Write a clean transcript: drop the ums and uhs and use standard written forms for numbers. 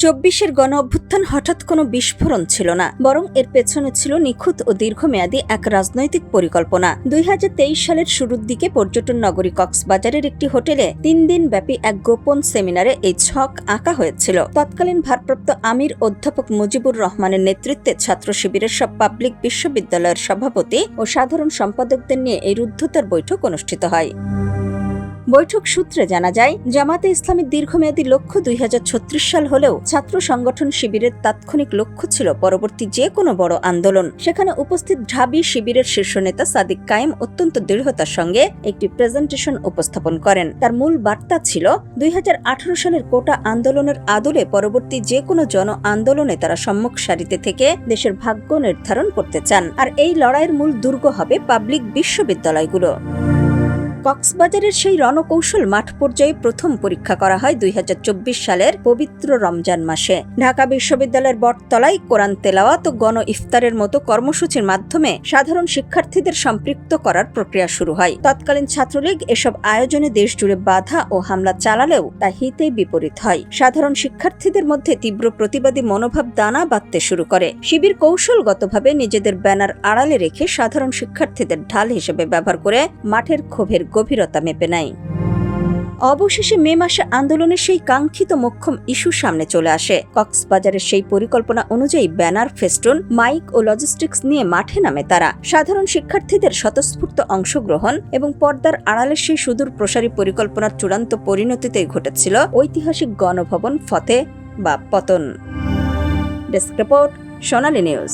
২৪-এর গণ অভ্যুত্থান হঠাৎ কোনো বিস্ফোরণ ছিল না, বরং এর পেছনে ছিল নিখুঁত ও দীর্ঘমেয়াদী এক রাজনৈতিক পরিকল্পনা। ২০২৩ সালের শুরুর দিকে পর্যটন নগরী কক্সবাজারের একটি হোটেলে ৩ দিন ব্যাপী এক গোপন সেমিনারে এই ছক আঁকা হয়েছিল। তৎকালীন ভারপ্রাপ্ত আমির অধ্যাপক মুজিবুর রহমানের নেতৃত্বে ছাত্র শিবিরের সব পাবলিক বিশ্ববিদ্যালয়ের সভাপতি ও সাধারণ সম্পাদকদের নিয়ে এই রুদ্ধতার বৈঠক অনুষ্ঠিত হয়। বৈঠক সূত্রে জানা যায়, জামাতে ইসলামের দীর্ঘমেয়াদী লক্ষ্য ২০৩৬ সাল হলেও ছাত্র সংগঠন শিবিরের তাৎক্ষণিক লক্ষ্য ছিল পরবর্তী যে কোনো বড় আন্দোলন। সেখানে উপস্থিত ঢাবি শিবিরের শীর্ষ নেতা সাদিক কায়েম অত্যন্ত দৃঢ়তার সঙ্গে একটি প্রেজেন্টেশন উপস্থাপন করেন। তার মূল বার্তা ছিল ২০১৮ সালের কোটা আন্দোলনের আদলে পরবর্তী যে কোনো জন আন্দোলনে তারা সম্মুখ সারিতে থেকে দেশের ভাগ্য নির্ধারণ করতে চান, আর এই লড়াইয়ের মূল দুর্গ হবে পাবলিক বিশ্ববিদ্যালয়গুলো। কক্সবাজারের সেই রণকৌশল মাঠ পর্যায়ে প্রথম পরীক্ষা করা হয় ২০২৪ সালের পবিত্র রমজান মাসে। ঢাকা বিশ্ববিদ্যালয়ের বটতলায় কোরআন তেলাওয়াত ও গণ ইফতারের মতো কর্মসূচির মাধ্যমে সাধারণ শিক্ষার্থীদের সম্পৃক্ত করার প্রক্রিয়া শুরু হয়। তৎকালীন ছাত্রলীগ এসব আয়োজনে দেশজুড়ে বাধা ও হামলা চালালেও তা হিতে বিপরীত হয়। সাধারণ শিক্ষার্থীদের মধ্যে তীব্র প্রতিবাদী মনোভাব দানা বাঁধতে শুরু করে। শিবির কৌশলগতভাবে নিজেদের ব্যানার আড়ালে রেখে সাধারণ শিক্ষার্থীদের ঢাল হিসেবে ব্যবহার করে মাঠের ক্ষোভের গভীরতা মেপে নেয়। অবশেষে মে মাসে আন্দোলনের সেই কাঙ্ক্ষিত মোক্ষম ইস্যু সামনে চলে আসে। কক্সবাজারের সেই পরিকল্পনা অনুযায়ী ব্যানার, ফেস্টুন, মাইক ও লজিস্টিক্স নিয়ে মাঠে নামে তারা। সাধারণ শিক্ষার্থীদের স্বতঃস্ফূর্ত অংশগ্রহণ এবং পর্দার আড়ালে সেই সুদূর প্রসারী পরিকল্পনার চূড়ান্ত পরিণতিতেই ঘটেছিল ঐতিহাসিক গণভবন ফতেহ বা পতন। ডেস্ক রিপোর্ট, সোনালী নিউজ।